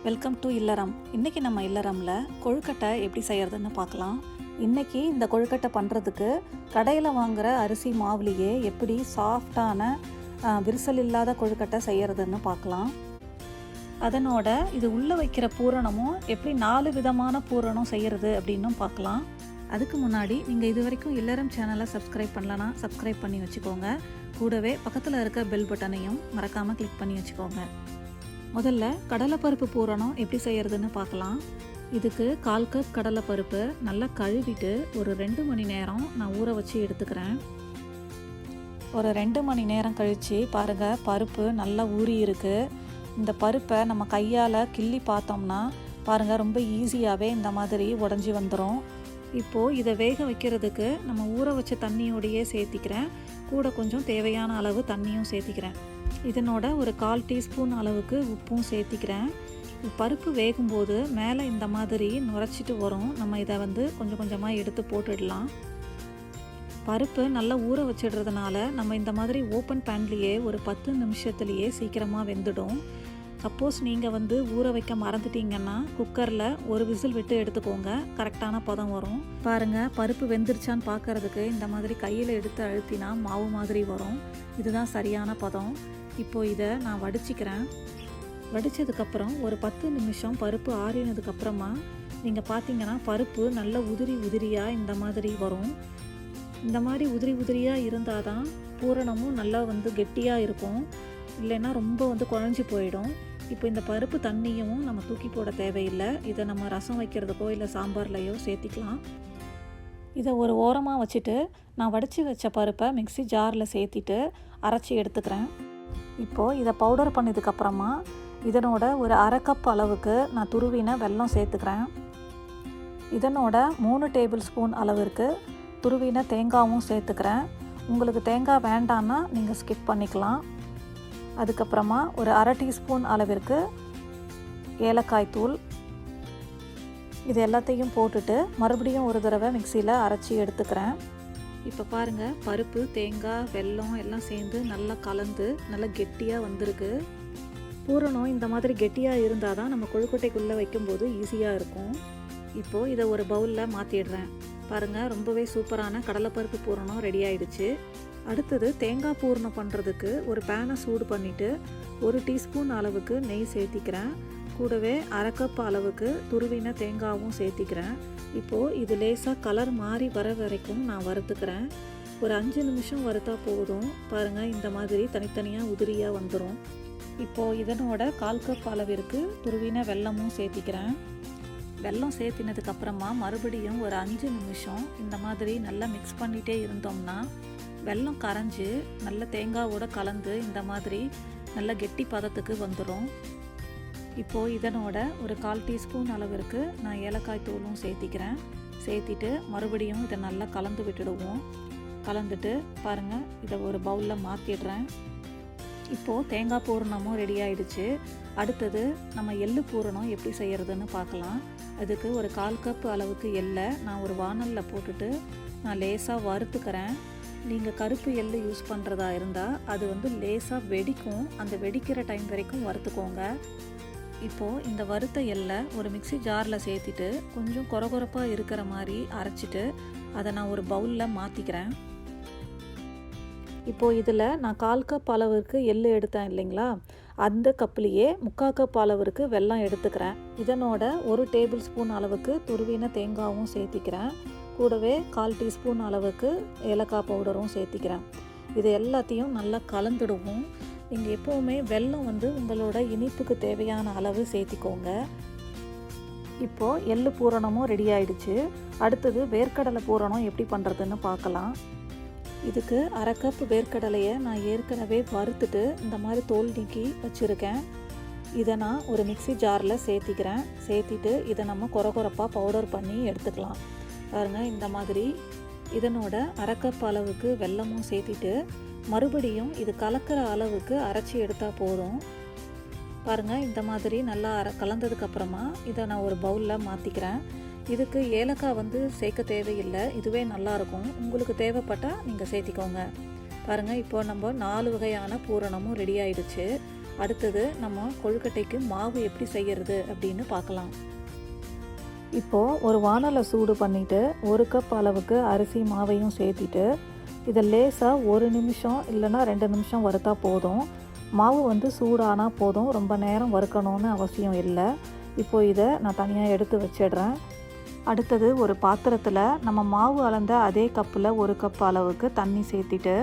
Welcome to இல்லறம். இன்றைக்கி நம்ம இல்லறமில் கொழுக்கட்டை எப்படி செய்கிறதுன்னு பார்க்கலாம். இன்றைக்கி இந்த கொழுக்கட்டை பண்ணுறதுக்கு கடையில் வாங்குகிற அரிசி மாவுலேயே எப்படி சாஃப்டான விரிசல் இல்லாத கொழுக்கட்டை செய்கிறதுன்னு பார்க்கலாம். அதனோட இது உள்ளே வைக்கிற பூரணமும் எப்படி 4 விதமான பூரணம் செய்கிறது அப்படின்னும் பார்க்கலாம். அதுக்கு முன்னாடி நீங்கள் இது வரைக்கும் இல்லறம் சேனலை சப்ஸ்கிரைப் பண்ணலன்னா சப்ஸ்கிரைப் பண்ணி வச்சுக்கோங்க. கூடவே பக்கத்தில் இருக்க பெல் பட்டனையும் மறக்காமல் கிளிக் பண்ணி வச்சுக்கோங்க. முதல்ல கடலைப்பருப்பு பூரணம் எப்படி செய்கிறதுன்னு பார்க்கலாம். இதுக்கு 1/4 கப் கடலைப்பருப்பு நல்லா கழுவிட்டு ஒரு 2 மணி நேரம் நான் ஊற வச்சு எடுத்துக்கிறேன். ஒரு 2 மணி நேரம் கழித்து பாருங்கள், பருப்பு நல்லா ஊறி இருக்குது. இந்த பருப்பை நம்ம கையால் கிள்ளி பார்த்தோம்னா பாருங்கள், ரொம்ப ஈஸியாகவே இந்த மாதிரி உடஞ்சி வந்துடும். இப்போது இதை வேக வைக்கிறதுக்கு நம்ம ஊற வச்ச தண்ணியோடையே சேர்த்திக்கிறேன். கூட கொஞ்சம் தேவையான அளவு தண்ணியும் சேர்த்திக்கிறேன். இதனோட ஒரு 1/4 டீஸ்பூன் அளவுக்கு உப்பும் சேர்த்திக்கிறேன். பருப்பு வேகும்போது மேலே இந்த மாதிரி நுரைச்சிட்டு வரும். நம்ம இதை கொஞ்சம் கொஞ்சமாக எடுத்து போட்டுடலாம். பருப்பு நல்லா ஊற வச்சிடுறதுனால நம்ம இந்த மாதிரி ஓப்பன் பேன்லேயே ஒரு 10 நிமிஷத்துலேயே சீக்கிரமாக வெந்துடும். சப்போஸ் நீங்கள் ஊற வைக்க மறந்துட்டீங்கன்னா குக்கரில் ஒரு விசில் விட்டு எடுத்துக்கோங்க, கரெக்டான பதம் வரும். பாருங்கள், பருப்பு வெந்துருச்சான்னு பார்க்குறதுக்கு இந்த மாதிரி கையில் எடுத்து அழுத்தினா மாவு மாதிரி வரும். இதுதான் சரியான பதம். இப்போது இதை நான் வடிச்சிக்கிறேன். வடித்ததுக்கப்புறம் ஒரு 10 நிமிஷம் பருப்பு ஆறினதுக்கப்புறமா நீங்கள் பார்த்தீங்கன்னா பருப்பு நல்ல உதிரி உதிரியாக இந்த மாதிரி வரும். இந்த மாதிரி உதிரி உதிரியாக இருந்தால் தான் பூரணமும் நல்லா கெட்டியாக இருக்கும். இல்லைன்னா ரொம்ப குழஞ்சி போயிடும். இப்போ இந்த பருப்பு தண்ணியும் நம்ம தூக்கி போட தேவையில்லை. இதை நம்ம ரசம் வைக்கிறதுக்கோ இல்லை சாம்பார்லையோ சேர்த்திக்கலாம். இதை ஒரு ஓரமாக வச்சுட்டு நான் வடித்து வச்ச பருப்பை மிக்ஸி ஜாரில் சேர்த்திட்டு அரைச்சி எடுத்துக்கிறேன். இப்போது இதை பவுடர் பண்ணதுக்கப்புறமா இதனோட ஒரு 1/2 கப் அளவுக்கு நான் துருவின வெல்லம் சேர்த்துக்கிறேன். இதனோட 3 டேபிள் ஸ்பூன் அளவிற்கு துருவின தேங்காயும் சேர்த்துக்கிறேன். உங்களுக்கு தேங்காய் வேண்டான்னா நீங்கள் ஸ்கிப் பண்ணிக்கலாம். அதுக்கப்புறமா ஒரு 1/2 டீஸ்பூன் அளவிற்கு ஏலக்காய் தூள். இது எல்லாத்தையும் போட்டுட்டு மறுபடியும் ஒரு தடவை மிக்சியில் அரைச்சி எடுத்துக்கிறேன். இப்போ பாருங்கள், பருப்பு, தேங்காய், வெல்லம் எல்லாம் சேர்ந்து நல்லா கலந்து நல்லா கெட்டியாக வந்திருக்கு. பூரணம் இந்த மாதிரி கெட்டியாக இருந்தால் தான் நம்ம கொழுக்கட்டைக்குள்ளே வைக்கும்போது ஈஸியாக இருக்கும். இப்போது இதை ஒரு பவுலில் மாற்றிடுறேன். பாருங்கள், ரொம்பவே சூப்பரான கடலைப்பருப்பு பூரணம் ரெடி ஆயிடுச்சு. அடுத்தது தேங்காய் பூரணம் பண்ணுறதுக்கு ஒரு பேனை சூடு பண்ணிவிட்டு 1 டீஸ்பூன் அளவுக்கு நெய் சேர்த்திக்கிறேன். கூடவே 1/2 கப் அளவுக்கு துருவின தேங்காயும் சேர்த்திக்கிறேன். இப்போது இது லேசாக கலர் மாறி வர வரைக்கும் நான் வறுத்துக்கிறேன். ஒரு 5 நிமிஷம் வறுத்தா போதும். பாருங்கள், இந்த மாதிரி தனித்தனியாக உதிரியாக வந்துடும். இப்போது இதனோட 1/4 கப் அளவிற்கு துருவின வெல்லமும் சேர்த்திக்கிறேன். வெல்லம் சேர்த்தினதுக்கப்புறமா மறுபடியும் ஒரு 5 நிமிஷம் இந்த மாதிரி நல்லா மிக்ஸ் பண்ணிகிட்டே இருந்தோம்னா வெல்லம் கரைஞ்சி நல்ல தேங்காவோட கலந்து இந்த மாதிரி நல்ல கெட்டி பதத்துக்கு வந்துடும். இப்போது இதனோட ஒரு 1/4 டீஸ்பூன் அளவிற்கு நான் ஏலக்காய் தூளும் சேர்த்திக்கிறேன். சேர்த்திட்டு மறுபடியும் இதை நல்லா கலந்து விட்டுடுவோம். கலந்துட்டு பாருங்கள், இதை ஒரு பவுலில் மாற்றிடுறேன். இப்போது தேங்காய் பூரணமும் ரெடி ஆகிடுச்சு. அடுத்தது நம்ம எள்ளு பூரணம் எப்படி செய்கிறதுன்னு பார்க்கலாம். அதுக்கு ஒரு 1/4 கப் அளவுக்கு எள்ளை நான் ஒரு வாணலில் போட்டுட்டு நான் லேசாக வறுத்துக்கிறேன். நீங்கள் கருப்பு எள்ளு யூஸ் பண்ணுறதா இருந்தால் அது லேசாக வெடிக்கும். அந்த வெடிக்கிற டைம் வரைக்கும் வறுத்துக்கோங்க. இப்போது இந்த வறுத்த எள்ளை ஒரு மிக்ஸி ஜாரில் சேர்த்திட்டு கொஞ்சம் கொரகொரப்பாக இருக்கிற மாதிரி அரைச்சிட்டு அதை நான் ஒரு பவுலில் மாற்றிக்கிறேன். இப்போது இதில் நான் 1/4 கப் அளவுக்கு எள்ளு எடுத்தேன் இல்லைங்களா, அந்த கப்லேயே 3/4 கப் அளவுக்கு வெல்லம் எடுத்துக்கிறேன். இதனோட 1 டேபிள் ஸ்பூன் அளவுக்கு துருவின தேங்காயும் சேர்த்திக்கிறேன். கூடவே 1/4 டீஸ்பூன் அளவுக்கு ஏலக்காய் பவுடரும் சேர்த்திக்கிறேன். இது எல்லாத்தையும் நல்லா கலந்துடுவோம். நீங்கள் எப்போவுமே வெல்லம் உங்களோட இனிப்புக்கு தேவையான அளவு சேர்த்திக்கோங்க. இப்போது எள்ளு பூரணமும் ரெடி ஆயிடுச்சு. அடுத்தது வேர்க்கடலை பூரணம் எப்படி பண்ணுறதுன்னு பார்க்கலாம். இதுக்கு 1/2 கப் வேர்க்கடலையை நான் ஏற்கனவே வறுத்துட்டு இந்த மாதிரி தோல் நீக்கி வச்சுருக்கேன். இதை நான் ஒரு மிக்ஸி ஜாரில் சேர்த்திக்கிறேன். சேர்த்திட்டு இதை நம்ம கொரகொரப்பாக பவுடர் பண்ணி எடுத்துக்கலாம். பாருங்கள், இந்த மாதிரி இதனோட 1/2 கப் அளவுக்கு வெல்லமும் சேர்த்திட்டு மறுபடியும் இது கலக்கிற அளவுக்கு அரைச்சி எடுத்தால் போதும். பாருங்கள், இந்த மாதிரி நல்லா கலந்ததுக்கப்புறமா இதை நான் ஒரு பவுலில் மாற்றிக்கிறேன். இதுக்கு ஏலக்காய் சேர்க்க தேவையில்லை, இதுவே நல்லாயிருக்கும். உங்களுக்கு தேவைப்பட்டால் நீங்கள் சேர்த்திக்கோங்க. பாருங்கள், இப்போ நம்ம 4 வகையான பூரணமும் ரெடி ஆயிடுச்சு. அடுத்தது நம்ம கொழுக்கட்டைக்கு மாவு எப்படி செய்கிறது அப்படின்னு பார்க்கலாம். இப்போது ஒரு வானலை சூடு பண்ணிவிட்டு 1 கப் அளவுக்கு அரிசி மாவையும் சேர்த்திட்டு இதை லேசாக 1 நிமிஷம் இல்லைன்னா 2 நிமிஷம் வறுத்தா போதும். மாவு வந்து சூடானால் போதும், ரொம்ப நேரம் வறுக்கணும்னு அவசியம் இல்லை. இப்போது இதை நான் தனியாக எடுத்து வச்சிடுறேன். அடுத்தது ஒரு பாத்திரத்தில் நம்ம மாவு அளந்த அதே கப்பில் 1 கப் அளவுக்கு தண்ணி சேர்த்திட்டு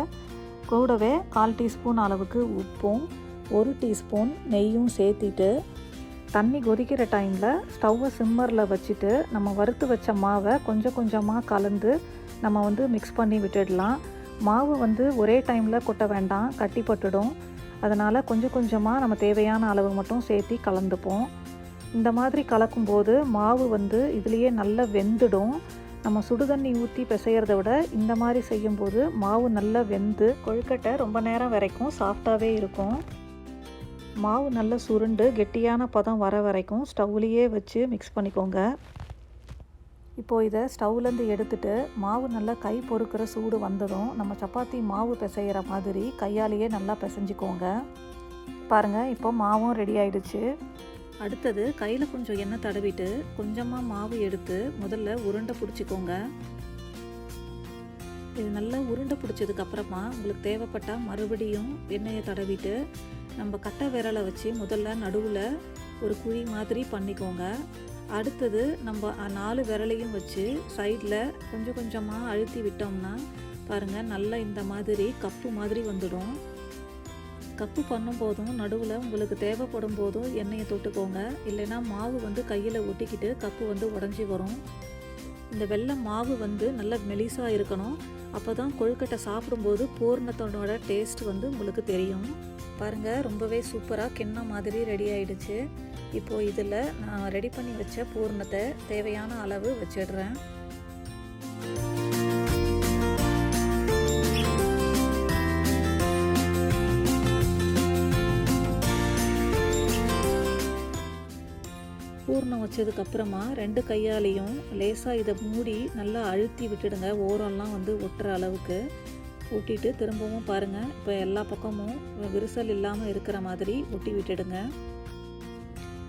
கூடவே 1/4 டீஸ்பூன் அளவுக்கு உப்பும் 1 டீஸ்பூன் நெய்யும் சேர்த்திட்டு தண்ணி கொதிக்கிற டைமில் ஸ்டவ்வை சிம்மரில் வச்சுட்டு நம்ம வறுத்து வச்ச மாவை கொஞ்சம் கொஞ்சமாக கலந்து நம்ம வந்து மிக்ஸ் பண்ணி விட்டுடலாம். மாவு வந்து ஒரே டைமில் கொட்ட வேண்டாம், கட்டிப்பட்டுடும். அதனால் கொஞ்சம் கொஞ்சமாக நம்ம தேவையான அளவு மட்டும் சேர்த்தி கலந்துப்போம். இந்த மாதிரி கலக்கும்போது மாவு வந்து இதுலேயே நல்லா வெந்துடும். நம்ம சுடுதண்ணி ஊற்றி பிசைகிறத விட இந்த மாதிரி செய்யும்போது மாவு நல்லா வெந்து கொழுக்கட்டை ரொம்ப நேரம் வரைக்கும் சாஃப்டாகவே இருக்கும். மாவு நல்லா சுருண்டு கெட்டியான பதம் வர வரைக்கும் ஸ்டவ்லேயே வச்சு மிக்ஸ் பண்ணிக்கோங்க. இப்போது இதை ஸ்டவ்லேருந்து எடுத்துகிட்டு மாவு நல்லா கை பொறுக்கிற சூடு வந்ததும் நம்ம சப்பாத்தி மாவு பிசைகிற மாதிரி கையாலேயே நல்லா பிசைஞ்சிக்கோங்க. பாருங்கள், இப்போ மாவும் ரெடி ஆயிடுச்சு. அடுத்தது கையில் கொஞ்சம் எண்ணெய் தடவிட்டு கொஞ்சமாக மாவு எடுத்து முதல்ல உருண்டை பிடிச்சிக்கோங்க. இது நல்லா உருண்டை பிடிச்சதுக்கப்புறமா உங்களுக்கு தேவைப்பட்டால் மறுபடியும் எண்ணெயை தடவிட்டு நம்ம கட்டை விரலை வச்சு முதல்ல நடுவில் ஒரு குழி மாதிரி பண்ணிக்கோங்க. அடுத்தது நம்ம 4 விரலையும் வச்சு சைடில் கொஞ்சம் கொஞ்சமாக அழுத்தி விட்டோம்னா பாருங்கள், நல்லா இந்த மாதிரி கப்பு மாதிரி வந்துடும். கப்பு பண்ணும்போதும் நடுவில் உங்களுக்கு தேவைப்படும் போதும் எண்ணெயை தொட்டுக்கோங்க, இல்லைன்னா மாவு வந்து கையில் ஒட்டிக்கிட்டு கப்பு வந்து உடஞ்சி வரும். இந்த வெள்ளை மாவு வந்து நல்லா மெலிசாக இருக்கணும், அப்போ தான் கொழுக்கட்டை சாப்பிடும்போது பூர்ணத்தோட டேஸ்ட் வந்து உங்களுக்கு தெரியும். பாருங்கள், ரொம்பவே சூப்பராக கிண்ணம் மாதிரி ரெடி ஆயிடுச்சு. இப்போது இதில் நான் ரெடி பண்ணி வச்ச பூர்ணத்தை தேவையான அளவு வச்சிடுறேன். பூர்ணம் வச்சதுக்கப்புறமா 2 கையாலையும் லேசாக இதை மூடி நல்லா அழுத்தி விட்டுடுங்க, ஓரம்லாம் வந்து ஒட்டுற அளவுக்கு ஒட்டிட்டு திரும்பவும் பாருங்கள், இப்போ எல்லா பக்கமும் விரிசல் இல்லாமல் இருக்கிற மாதிரி ஒட்டி விட்டுடுங்க.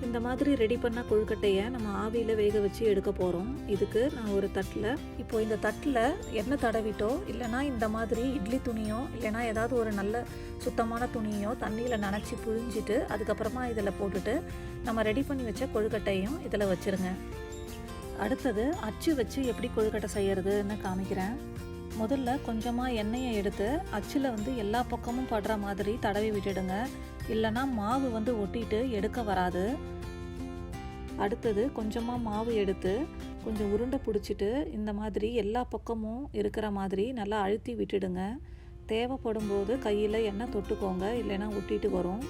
இந்த மாதிரி ரெடி பண்ண கொழுக்கட்டையை நம்ம ஆவியில் வேக வச்சு எடுக்க போகிறோம். இதுக்கு நான் ஒரு தட்டில் இப்போது இந்த தட்டில் எண்ணெய் தடவிட்டோ இல்லைனா இந்த மாதிரி இட்லி துணியோ இல்லைனா ஏதாவது ஒரு நல்ல சுத்தமான துணியோ தண்ணியில் நனைச்சி புழிஞ்சிட்டு அதுக்கப்புறமா இதில் போட்டுட்டு நம்ம ரெடி பண்ணி வச்ச கொழுக்கட்டையும் இதில் வச்சுருங்க. அடுத்தது அச்சு வச்சு எப்படி கொழுக்கட்டை செய்கிறதுன்னு காமிக்கிறேன். முதல்ல கொஞ்சமாக எண்ணெயை எடுத்து அச்சில் வந்து எல்லா பக்கமும் படுற மாதிரி தடவி விட்டுடுங்க, இல்லைனா மாவு வந்து ஒட்டிட்டு எடுக்க வராது. அடுத்தது கொஞ்சமாக மாவு எடுத்து கொஞ்சம் உருண்டை பிடிச்சிட்டு இந்த மாதிரி எல்லா பக்கமும் இருக்கிற மாதிரி நல்லா அழுத்தி விட்டுடுங்க. தேவைப்படும் போது கையில் எண்ணெய் தொட்டுக்கோங்க, இல்லைனா ஒட்டிட்டு வரும்.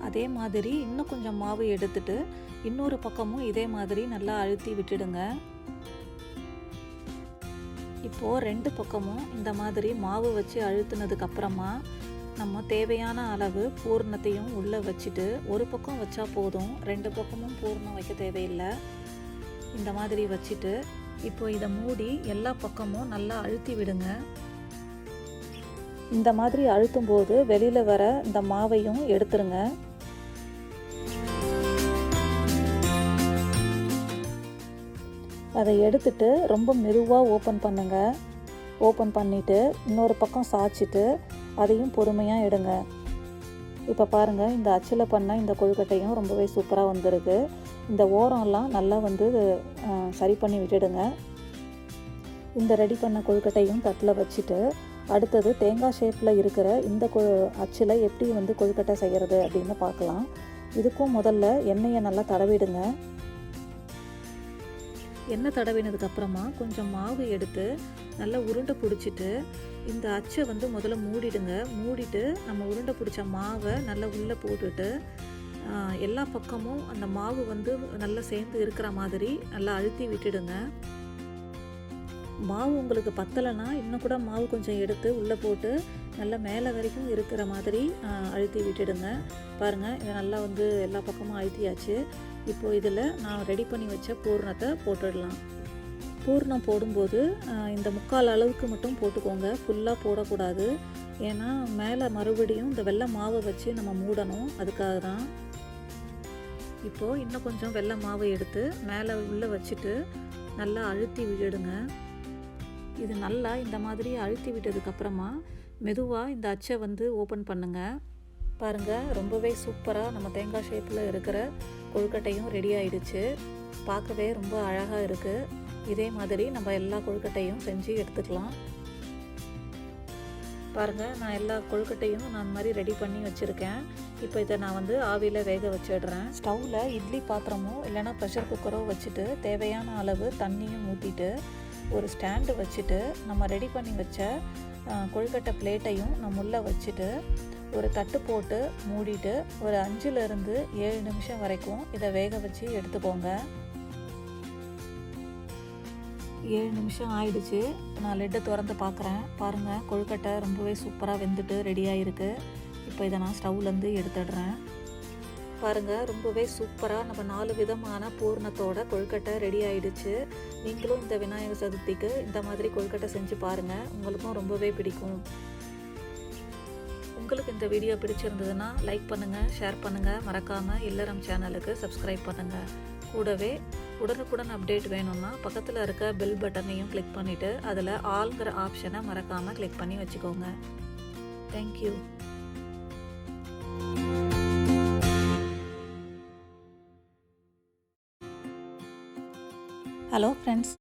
அதே மாதிரி இன்னும் கொஞ்சம் மாவு எடுத்துட்டு இன்னொரு பக்கமும் இதே மாதிரி நல்லா அழுத்தி விட்டுடுங்க. இப்போது 2 பக்கமும் இந்த மாதிரி மாவு வச்சு அழுத்தினதுக்கு அப்புறமா நம்ம தேவையான அளவு பூர்ணத்தையும் உள்ளே வச்சுட்டு ஒரு பக்கம் வச்சா போதும், 2 பக்கமும் பூர்ணம் வைக்க தேவையில்லை. இந்த மாதிரி வச்சுட்டு இப்போ இதை மூடி எல்லா பக்கமும் நல்லா அழுத்தி விடுங்க. இந்த மாதிரி அழுத்தும் போது வெளியில் வர இந்த மாவையும் எடுத்துருங்க. அதை எடுத்துட்டு ரொம்ப மெதுவாக ஓப்பன் பண்ணுங்கள். ஓப்பன் பண்ணிவிட்டு இன்னொரு பக்கம் சாய்ச்சிட்டு அதையும் பொறுமையாக எடுங்க. இப்போ பாருங்கள், இந்த அச்சில் பண்ண இந்த கொழுக்கட்டையும் ரொம்பவே சூப்பராக வந்திருக்கு. இந்த ஓரம்லாம் நல்லா வந்து சரி பண்ணி விட்டுடுங்க. இந்த ரெடி பண்ண கொழுக்கட்டையும் தட்டில் வச்சுட்டு அடுத்தது தேங்காய் ஷேப்பில் இருக்கிற இந்த அச்சில் எப்படி வந்து கொழுக்கட்டை செய்கிறது அப்படின்னு பார்க்கலாம். இதுக்கும் முதல்ல எண்ணெயை நல்லா தடவிடுங்க. எண்ணெய் தடவினதுக்கப்புறமா கொஞ்சம் மாவு எடுத்து நல்லா உருண்டை பிடிச்சிட்டு இந்த அச்சை வந்து முதல்ல மூடிடுங்க. மூடிட்டு நம்ம உருண்டை பிடிச்ச மாவை நல்லா உள்ளே போட்டுட்டு எல்லா பக்கமும் அந்த மாவு வந்து நல்லா சேர்ந்து இருக்கிற மாதிரி நல்லா அழுத்தி விட்டுடுங்க. மாவு உங்களுக்கு பத்தலைன்னா இன்னும் கூட மாவு கொஞ்சம் எடுத்து உள்ளே போட்டு நல்லா மேலே வரைக்கும் இருக்கிற மாதிரி அழுத்தி விட்டுடுங்க. பாருங்கள், இதை நல்லா வந்து எல்லா பக்கமும் அழுத்தியாச்சு. இப்போது இதில் நான் ரெடி பண்ணி வச்ச பூர்ணத்தை போட்டுடலாம். பூர்ணம் போடும்போது இந்த 3/4 அளவுக்கு மட்டும் போட்டுக்கோங்க, ஃபுல்லாக போடக்கூடாது. ஏன்னா மேலே மறுபடியும் இந்த வெள்ளை மாவை வச்சு நம்ம மூடணும், அதுக்காக தான். இப்போது இன்னும் கொஞ்சம் வெள்ளை மாவை எடுத்து மேலே உள்ளே வச்சுட்டு நல்லா அழுத்தி விடுங்க. இது நல்லா இந்த மாதிரி அழுத்தி விட்டதுக்கப்புறமா மெதுவாக இந்த அச்சை வந்து ஓப்பன் பண்ணுங்கள். பாருங்கள், ரொம்பவே சூப்பராக நம்ம தேங்காய் ஷேப்பில் இருக்கிற கொழுக்கட்டையும் ரெடி ஆயிடுச்சு. பார்க்கவே ரொம்ப அழகாக இருக்குது. இதே மாதிரி நம்ம எல்லா கொழுக்கட்டையும் செஞ்சு எடுத்துக்கலாம். பாருங்கள், நான் எல்லா கொழுக்கட்டையும் நான் இந்த மாதிரி ரெடி பண்ணி வச்சுருக்கேன். இப்போ இதை நான் வந்து ஆவியில் வேக வச்சிடுறேன். ஸ்டவ்வில் இட்லி பாத்திரமோ இல்லைனா ப்ரெஷர் குக்கரோ வச்சுட்டு தேவையான அளவு தண்ணியும் ஊற்றிட்டு ஒரு ஸ்டாண்டு வச்சுட்டு நம்ம ரெடி பண்ணி வச்ச கொழுக்கட்டை பிளேட்டையும் நம்ம உள்ளே வச்சுட்டு ஒரு தட்டு போட்டு மூடிட்டு ஒரு 5லேருந்து 7 நிமிஷம் வரைக்கும் இதை வேக வச்சு எடுத்துக்கோங்க. 7 நிமிஷம் ஆயிடுச்சு. நான் லெட்டை திறந்து பார்க்குறேன். பாருங்கள், கொழுக்கட்டை ரொம்பவே சூப்பராக வெந்துட்டு ரெடியாக இருக்குது. இப்போ இதை நான் ஸ்டவ்லேருந்து எடுத்துடுறேன். பாருங்கள், ரொம்பவே சூப்பராக நம்ம 4 விதமான பூர்ணத்தோட கொழுக்கட்டை ரெடி ஆயிடுச்சு. நீங்களும் இந்த விநாயகர் சதுர்த்திக்கு இந்த மாதிரி கொழுக்கட்டை செஞ்சு பாருங்கள், உங்களுக்கும் ரொம்பவே பிடிக்கும். உங்களுக்கு இந்த வீடியோ பிடிச்சிருந்ததுன்னா லைக் பண்ணுங்கள், ஷேர் பண்ணுங்கள், மறக்காமல் இல்லறம் சேனலுக்கு சப்ஸ்கிரைப் பண்ணுங்கள். கூடவே உடனுக்குடன் அப்டேட் வேணும்னா பக்கத்தில் இருக்க பெல் பட்டனையும் கிளிக் பண்ணிவிட்டு அதில் ஆல்ங்கிற ஆப்ஷனை மறக்காமல் கிளிக் பண்ணி வச்சுக்கோங்க. தேங்க்யூ. Hello friends.